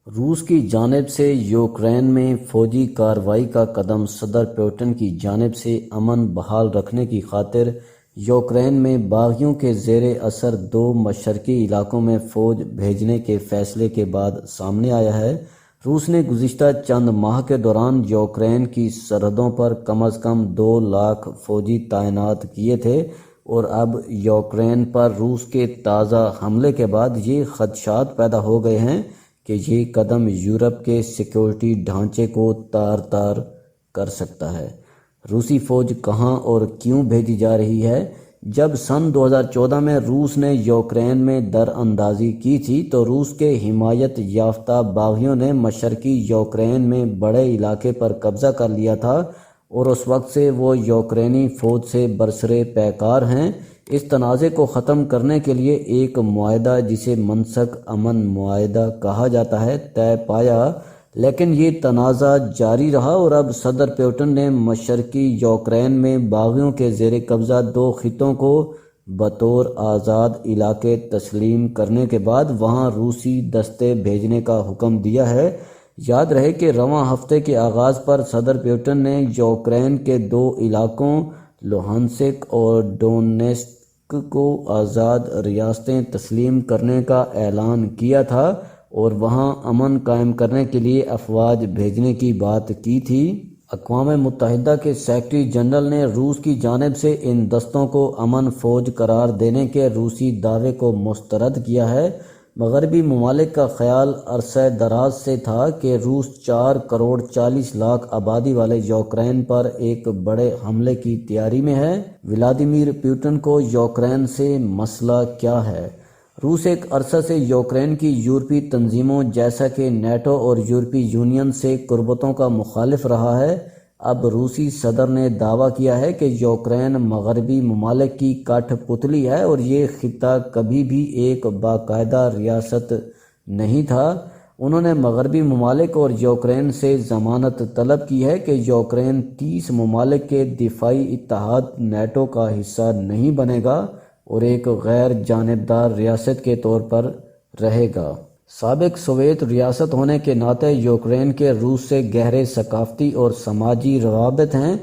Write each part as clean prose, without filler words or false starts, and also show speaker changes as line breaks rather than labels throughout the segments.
روس کی جانب سے یوکرین میں فوجی کارروائی کا قدم صدر پیوٹن کی جانب سے امن بحال رکھنے کی خاطر یوکرین میں باغیوں کے زیر اثر 2 مشرقی علاقوں میں فوج بھیجنے کے فیصلے کے بعد سامنے آیا ہے۔ روس نے گزشتہ چند ماہ کے دوران یوکرین کی سرحدوں پر کم از کم 2 لاکھ فوجی تعینات کیے تھے اور اب یوکرین پر روس کے تازہ حملے کے بعد یہ خدشات پیدا ہو گئے ہیں کہ یہ قدم یورپ کے سیکیورٹی ڈھانچے کو تار تار کر سکتا ہے۔ روسی فوج کہاں اور کیوں بھیجی جا رہی ہے؟ جب سن 2014 میں روس نے یوکرین میں در اندازی کی تھی تو روس کے حمایت یافتہ باغیوں نے مشرقی یوکرین میں بڑے علاقے پر قبضہ کر لیا تھا اور اس وقت سے وہ یوکرینی فوج سے برسرے پیکار ہیں۔ اس تنازع کو ختم کرنے کے لیے ایک معاہدہ جسے منسک امن معاہدہ کہا جاتا ہے طے پایا، لیکن یہ تنازع جاری رہا اور اب صدر پیوٹن نے مشرقی یوکرین میں باغیوں کے زیر قبضہ 2 خطوں کو بطور آزاد علاقے تسلیم کرنے کے بعد وہاں روسی دستے بھیجنے کا حکم دیا ہے۔ یاد رہے کہ رواں ہفتے کے آغاز پر صدر پیوٹن نے یوکرین کے 2 علاقوں لوہانسک اور ڈونیٹسک کو آزاد ریاستیں تسلیم کرنے کا اعلان کیا تھا اور وہاں امن قائم کرنے کے لیے افواج بھیجنے کی بات کی تھی۔ اقوام متحدہ کے سیکرٹری جنرل نے روس کی جانب سے ان دستوں کو امن فوج قرار دینے کے روسی دعوے کو مسترد کیا ہے۔ مغربی ممالک کا خیال عرصہ دراز سے تھا کہ روس 4 کروڑ 40 لاکھ آبادی والے یوکرین پر ایک بڑے حملے کی تیاری میں ہے۔ ولادیمیر پوٹن کو یوکرین سے مسئلہ کیا ہے؟ روس ایک عرصہ سے یوکرین کی یورپی تنظیموں جیسا کہ نیٹو اور یورپی یونین سے قربتوں کا مخالف رہا ہے۔ اب روسی صدر نے دعویٰ کیا ہے کہ یوکرین مغربی ممالک کی کٹھ پتلی ہے اور یہ خطہ کبھی بھی ایک باقاعدہ ریاست نہیں تھا۔ انہوں نے مغربی ممالک اور یوکرین سے ضمانت طلب کی ہے کہ یوکرین 30 ممالک کے دفاعی اتحاد نیٹو کا حصہ نہیں بنے گا اور ایک غیر جانبدار ریاست کے طور پر رہے گا۔ سابق سوویت ریاست ہونے کے ناطے یوکرین کے روس سے گہرے ثقافتی اور سماجی روابط ہیں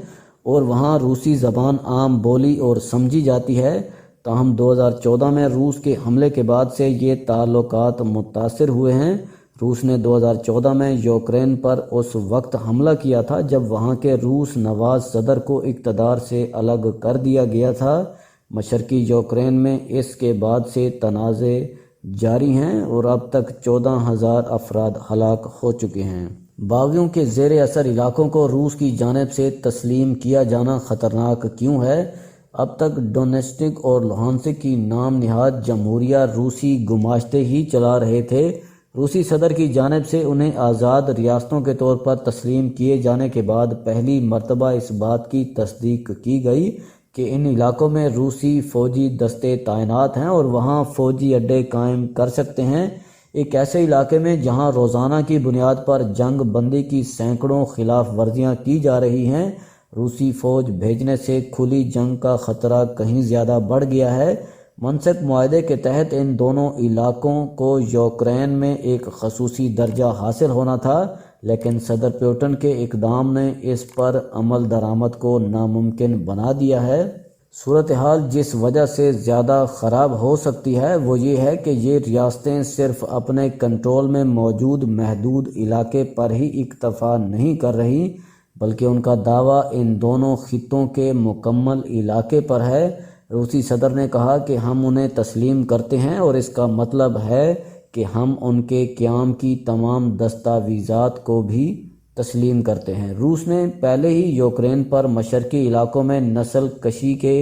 اور وہاں روسی زبان عام بولی اور سمجھی جاتی ہے۔ تاہم 2014 میں روس کے حملے کے بعد سے یہ تعلقات متاثر ہوئے ہیں۔ روس نے 2014 میں یوکرین پر اس وقت حملہ کیا تھا جب وہاں کے روس نواز صدر کو اقتدار سے الگ کر دیا گیا تھا۔ مشرقی یوکرین میں اس کے بعد سے تنازع جاری ہیں اور اب تک 14,000 افراد ہلاک ہو چکے ہیں۔ باغیوں کے زیر اثر علاقوں کو روس کی جانب سے تسلیم کیا جانا خطرناک کیوں ہے؟ اب تک ڈونیٹسک اور لوہانسک کی نام نہاد جمہوریہ روسی گماشتے ہی چلا رہے تھے۔ روسی صدر کی جانب سے انہیں آزاد ریاستوں کے طور پر تسلیم کیے جانے کے بعد پہلی مرتبہ اس بات کی تصدیق کی گئی کہ ان علاقوں میں روسی فوجی دستے تعینات ہیں اور وہاں فوجی اڈے قائم کر سکتے ہیں۔ ایک ایسے علاقے میں جہاں روزانہ کی بنیاد پر جنگ بندی کی سینکڑوں خلاف ورزیاں کی جا رہی ہیں، روسی فوج بھیجنے سے کھلی جنگ کا خطرہ کہیں زیادہ بڑھ گیا ہے۔ منسک معاہدے کے تحت ان دونوں علاقوں کو یوکرین میں ایک خصوصی درجہ حاصل ہونا تھا، لیکن صدر پیوٹن کے اقدام نے اس پر عمل درآمد کو ناممکن بنا دیا ہے۔ صورتحال جس وجہ سے زیادہ خراب ہو سکتی ہے وہ یہ ہے کہ یہ ریاستیں صرف اپنے کنٹرول میں موجود محدود علاقے پر ہی اکتفا نہیں کر رہی، بلکہ ان کا دعویٰ ان دونوں خطوں کے مکمل علاقے پر ہے۔ روسی صدر نے کہا کہ ہم انہیں تسلیم کرتے ہیں اور اس کا مطلب ہے کہ ہم ان کے قیام کی تمام دستاویزات کو بھی تسلیم کرتے ہیں۔ روس نے پہلے ہی یوکرین پر مشرقی علاقوں میں نسل کشی کے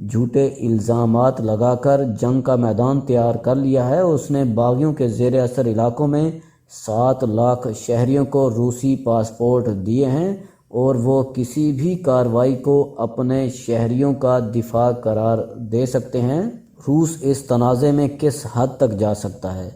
جھوٹے الزامات لگا کر جنگ کا میدان تیار کر لیا ہے۔ اس نے باغیوں کے زیر اثر علاقوں میں 7 لاکھ شہریوں کو روسی پاسپورٹ دیے ہیں اور وہ کسی بھی کارروائی کو اپنے شہریوں کا دفاع قرار دے سکتے ہیں۔ روس اس تنازع میں کس حد تک جا سکتا ہے؟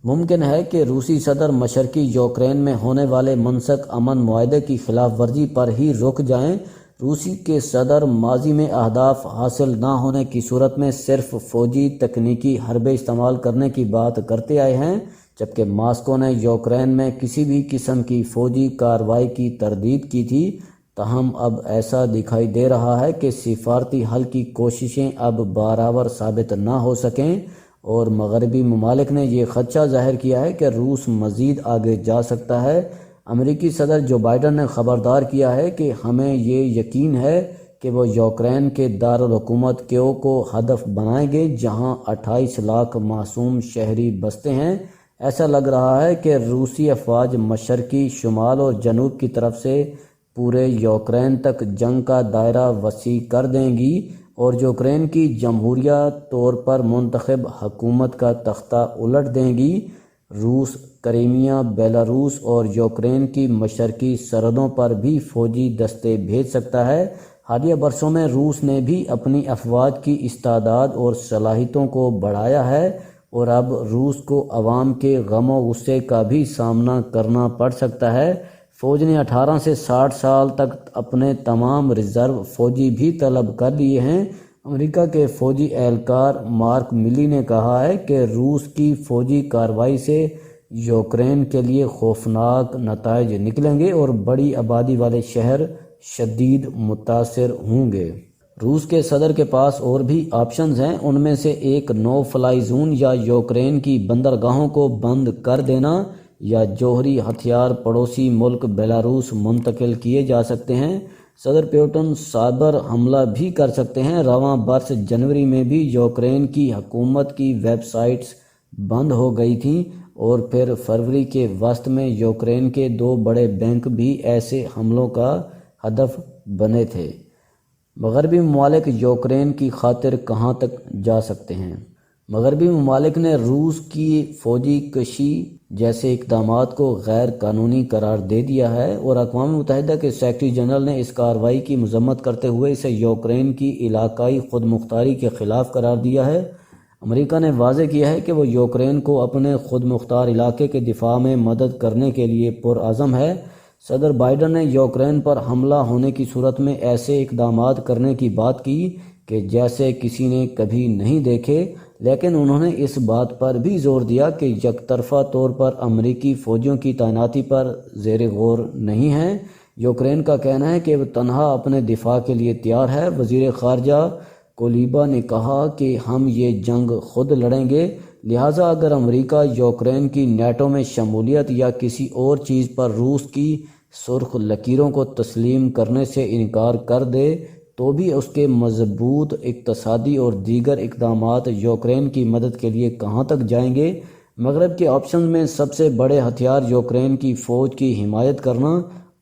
ممکن ہے کہ روسی صدر مشرقی یوکرین میں ہونے والے منسک امن معاہدے کی خلاف ورزی پر ہی رک جائیں۔ روسی کے صدر ماضی میں اہداف حاصل نہ ہونے کی صورت میں صرف فوجی تکنیکی حربے استعمال کرنے کی بات کرتے آئے ہیں۔ جبکہ ماسکو نے یوکرین میں کسی بھی قسم کی فوجی کارروائی کی تردید کی تھی، تاہم اب ایسا دکھائی دے رہا ہے کہ سفارتی حل کی کوششیں اب برابر ثابت نہ ہو سکیں، اور مغربی ممالک نے یہ خدشہ ظاہر کیا ہے کہ روس مزید آگے جا سکتا ہے۔ امریکی صدر جو بائیڈن نے خبردار کیا ہے کہ ہمیں یہ یقین ہے کہ وہ یوکرین کے دارالحکومت کیو کو ہدف بنائیں گے، جہاں 28 لاکھ معصوم شہری بستے ہیں۔ ایسا لگ رہا ہے کہ روسی افواج مشرقی، شمال اور جنوب کی طرف سے پورے یوکرین تک جنگ کا دائرہ وسیع کر دیں گی اور یوکرین کی جمہوریہ طور پر منتخب حکومت کا تختہ الٹ دیں گی۔ روس کرائمیا، بیلاروس اور یوکرین کی مشرقی سرحدوں پر بھی فوجی دستے بھیج سکتا ہے۔ حالیہ برسوں میں روس نے بھی اپنی افواج کی استعداد اور صلاحیتوں کو بڑھایا ہے، اور اب روس کو عوام کے غم و غصے کا بھی سامنا کرنا پڑ سکتا ہے۔ فوج نے 18 سے 60 سال تک اپنے تمام ریزرو فوجی بھی طلب کر لیے ہیں۔ امریکہ کے فوجی اہلکار مارک ملی نے کہا ہے کہ روس کی فوجی کارروائی سے یوکرین کے لیے خوفناک نتائج نکلیں گے اور بڑی آبادی والے شہر شدید متاثر ہوں گے۔ روس کے صدر کے پاس اور بھی آپشنز ہیں، ان میں سے ایک نو فلائی زون یا یوکرین کی بندرگاہوں کو بند کر دینا یا جوہری ہتھیار پڑوسی ملک بیلاروس منتقل کیے جا سکتے ہیں۔ صدر پیوٹن سائبر حملہ بھی کر سکتے ہیں۔ رواں برس جنوری میں بھی یوکرین کی حکومت کی ویب سائٹس بند ہو گئی تھیں، اور پھر فروری کے وسط میں یوکرین کے 2 بڑے بینک بھی ایسے حملوں کا ہدف بنے تھے۔ مغربی ممالک یوکرین کی خاطر کہاں تک جا سکتے ہیں؟ مغربی ممالک نے روس کی فوجی کشی جیسے اقدامات کو غیر قانونی قرار دے دیا ہے، اور اقوام متحدہ کے سیکرٹری جنرل نے اس کارروائی کی مذمت کرتے ہوئے اسے یوکرین کی علاقائی خود مختاری کے خلاف قرار دیا ہے۔ امریکہ نے واضح کیا ہے کہ وہ یوکرین کو اپنے خود مختار علاقے کے دفاع میں مدد کرنے کے لیے پرعزم ہے۔ صدر بائیڈن نے یوکرین پر حملہ ہونے کی صورت میں ایسے اقدامات کرنے کی بات کی کہ جیسے کسی نے کبھی نہیں دیکھے، لیکن انہوں نے اس بات پر بھی زور دیا کہ یک طرفہ طور پر امریکی فوجیوں کی تعیناتی پر زیر غور نہیں ہیں۔ یوکرین کا کہنا ہے کہ وہ تنہا اپنے دفاع کے لیے تیار ہے۔ وزیر خارجہ کولیبا نے کہا کہ ہم یہ جنگ خود لڑیں گے، لہٰذا اگر امریکہ یوکرین کی نیٹو میں شمولیت یا کسی اور چیز پر روس کی سرخ لکیروں کو تسلیم کرنے سے انکار کر دے تو بھی اس کے مضبوط اقتصادی اور دیگر اقدامات یوکرین کی مدد کے لیے کہاں تک جائیں گے۔ مغرب کے آپشنز میں سب سے بڑے ہتھیار یوکرین کی فوج کی حمایت کرنا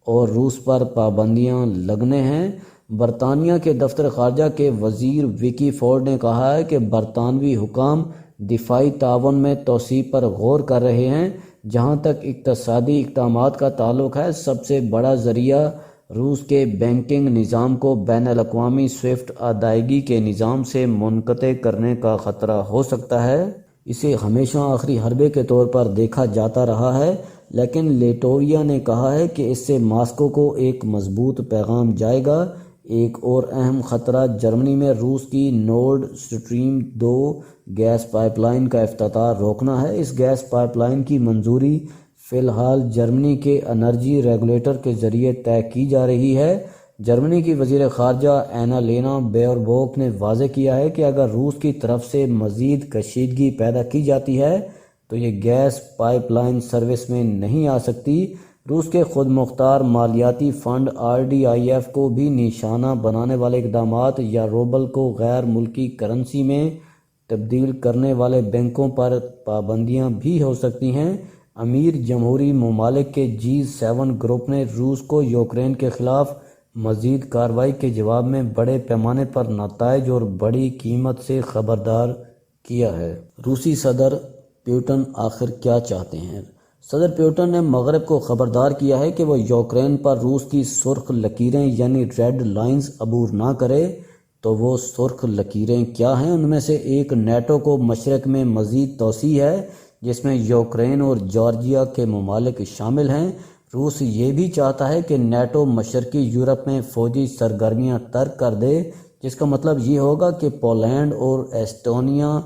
اور روس پر پابندیاں لگنے ہیں۔ برطانیہ کے دفتر خارجہ کے وزیر وکی فورڈ نے کہا ہے کہ برطانوی حکام دفاعی تعاون میں توسیع پر غور کر رہے ہیں۔ جہاں تک اقتصادی اقدامات کا تعلق ہے، سب سے بڑا ذریعہ روس کے بینکنگ نظام کو بین الاقوامی سوئفٹ ادائیگی کے نظام سے منقطع کرنے کا خطرہ ہو سکتا ہے۔ اسے ہمیشہ آخری حربے کے طور پر دیکھا جاتا رہا ہے، لیکن لیٹویا نے کہا ہے کہ اس سے ماسکو کو ایک مضبوط پیغام جائے گا۔ ایک اور اہم خطرہ جرمنی میں روس کی Nord Stream 2 gas pipeline کا افتتاح روکنا ہے۔ اس گیس پائپ لائن کی منظوری فی الحال جرمنی کے انرجی ریگولیٹر کے ذریعے طے کی جا رہی ہے۔ جرمنی کی وزیر خارجہ اینا لینا بیئربوک نے واضح کیا ہے کہ اگر روس کی طرف سے مزید کشیدگی پیدا کی جاتی ہے تو یہ گیس پائپ لائن سروس میں نہیں آ سکتی۔ روس کے خود مختار مالیاتی فنڈ RDIF کو بھی نشانہ بنانے والے اقدامات یا روبل کو غیر ملکی کرنسی میں تبدیل کرنے والے بینکوں پر پابندیاں بھی ہو سکتی ہیں۔ امیر جمہوری ممالک کے G7 گروپ نے روس کو یوکرین کے خلاف مزید کارروائی کے جواب میں بڑے پیمانے پر نتائج اور بڑی قیمت سے خبردار کیا ہے۔ روسی صدر پیوٹن آخر کیا چاہتے ہیں؟ صدر پیوٹن نے مغرب کو خبردار کیا ہے کہ وہ یوکرین پر روس کی سرخ لکیریں یعنی ریڈ لائنز عبور نہ کرے۔ تو وہ سرخ لکیریں کیا ہیں؟ ان میں سے ایک نیٹو کو مشرق میں مزید توسیع ہے، جس میں یوکرین اور جارجیا کے ممالک شامل ہیں۔ روس یہ بھی چاہتا ہے کہ نیٹو مشرقی یورپ میں فوجی سرگرمیاں ترک کر دے، جس کا مطلب یہ ہوگا کہ پولینڈ اور ایسٹونیا،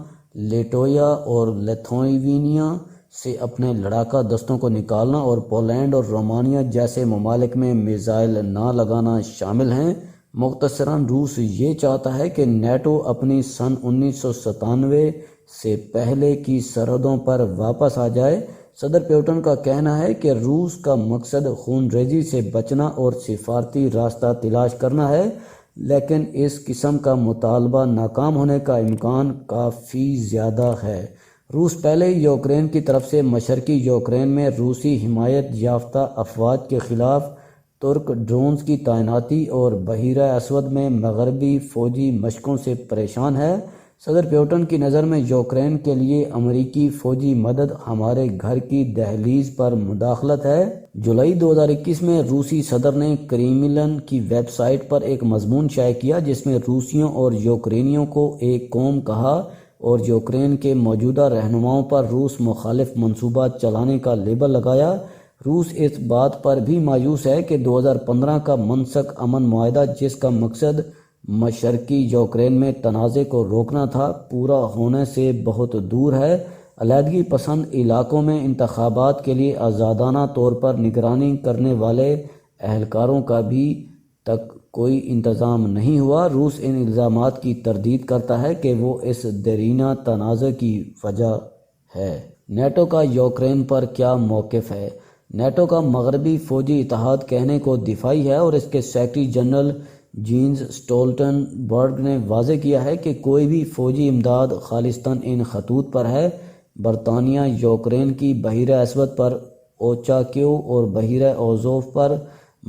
لیٹویا اور لیتھوینیا سے اپنے لڑاکا دستوں کو نکالنا اور پولینڈ اور رومانیہ جیسے ممالک میں میزائل نہ لگانا شامل ہیں۔ مختصراً روس یہ چاہتا ہے کہ نیٹو اپنی سن 1997 سے پہلے کی سرحدوں پر واپس آ جائے۔ صدر پیوٹن کا کہنا ہے کہ روس کا مقصد خون ریزی سے بچنا اور سفارتی راستہ تلاش کرنا ہے، لیکن اس قسم کا مطالبہ ناکام ہونے کا امکان کافی زیادہ ہے۔ روس پہلے یوکرین کی طرف سے مشرقی یوکرین میں روسی حمایت یافتہ افواج کے خلاف ترک ڈرونز کی تعیناتی اور بحیرہ اسود میں مغربی فوجی مشقوں سے پریشان ہے۔ صدر پیوٹن کی نظر میں یوکرین کے لیے امریکی فوجی مدد ہمارے گھر کی دہلیز پر مداخلت ہے۔ جولائی 2021 میں روسی صدر نے کریملن کی ویب سائٹ پر ایک مضمون شائع کیا جس میں روسیوں اور یوکرینیوں کو ایک قوم کہا اور یوکرین کے موجودہ رہنماؤں پر روس مخالف منصوبات چلانے کا لیبل لگایا۔ روس اس بات پر بھی مایوس ہے کہ 2015 کا منسک امن معاہدہ جس کا مقصد مشرقی یوکرین میں تنازع کو روکنا تھا، پورا ہونے سے بہت دور ہے۔ علیحدگی پسند علاقوں میں انتخابات کے لیے آزادانہ طور پر نگرانی کرنے والے اہلکاروں کا بھی تک کوئی انتظام نہیں ہوا۔ روس ان الزامات کی تردید کرتا ہے کہ وہ اس دیرینہ تنازع کی وجہ ہے۔ نیٹو کا یوکرین پر کیا موقف ہے؟ نیٹو کا مغربی فوجی اتحاد کہنے کو دفاعی ہے اور اس کے سیکرٹری جنرل جینز اسٹولٹن برگ نے واضح کیا ہے کہ کوئی بھی فوجی امداد خالصتاً ان خطوط پر ہے۔ برطانیہ یوکرین کی بحیرہ اسود پر اوچاکیو اور بحیرہ اوزوف پر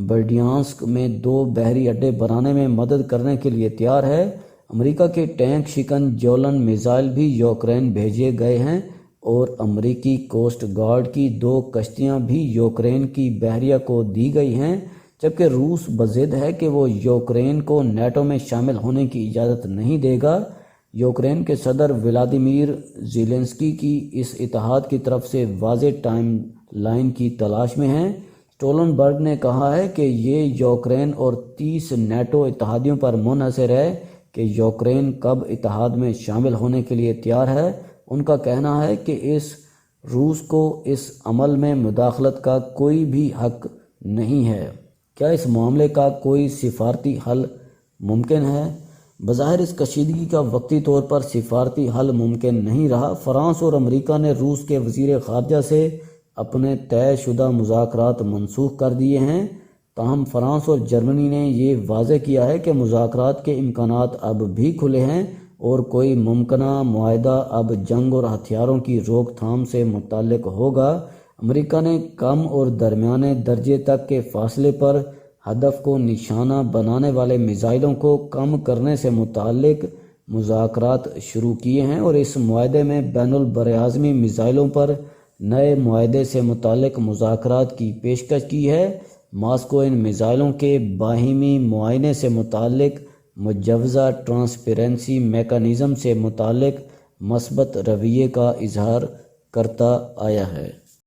برڈیانسک میں 2 بحری اڈے بنانے میں مدد کرنے کے لیے تیار ہے۔ امریکہ کے ٹینک شکن جولن میزائل بھی یوکرین بھیجے گئے ہیں اور امریکی کوسٹ گارڈ کی 2 کشتیاں بھی یوکرین کی بحریہ کو دی گئی ہیں، جبکہ روس بضد ہے کہ وہ یوکرین کو نیٹو میں شامل ہونے کی اجازت نہیں دے گا۔ یوکرین کے صدر ولادیمیر زیلنسکی کی اس اتحاد کی طرف سے واضح ٹائم لائن کی تلاش میں ہیں۔ اسٹولن برگ نے کہا ہے کہ یہ یوکرین اور 30 نیٹو اتحادیوں پر منحصر ہے کہ یوکرین کب اتحاد میں شامل ہونے کے لیے تیار ہے۔ ان کا کہنا ہے کہ روس کو اس عمل میں مداخلت کا کوئی بھی حق نہیں ہے۔ کیا اس معاملے کا کوئی سفارتی حل ممکن ہے؟ بظاہر اس کشیدگی کا وقتی طور پر سفارتی حل ممکن نہیں رہا۔ فرانس اور امریکہ نے روس کے وزیر خارجہ سے اپنے طے شدہ مذاکرات منسوخ کر دیے ہیں، تاہم فرانس اور جرمنی نے یہ واضح کیا ہے کہ مذاکرات کے امکانات اب بھی کھلے ہیں اور کوئی ممکنہ معاہدہ اب جنگ اور ہتھیاروں کی روک تھام سے متعلق ہوگا۔ امریکہ نے کم اور درمیانے درجے تک کے فاصلے پر ہدف کو نشانہ بنانے والے میزائلوں کو کم کرنے سے متعلق مذاکرات شروع کیے ہیں اور اس معاہدے میں بین البراعظمی میزائلوں پر نئے معاہدے سے متعلق مذاکرات کی پیشکش کی ہے۔ ماسکو ان میزائلوں کے باہمی معائنے سے متعلق مجوزہ ٹرانسپیرنسی میکانزم سے متعلق مثبت رویے کا اظہار کرتا آیا ہے۔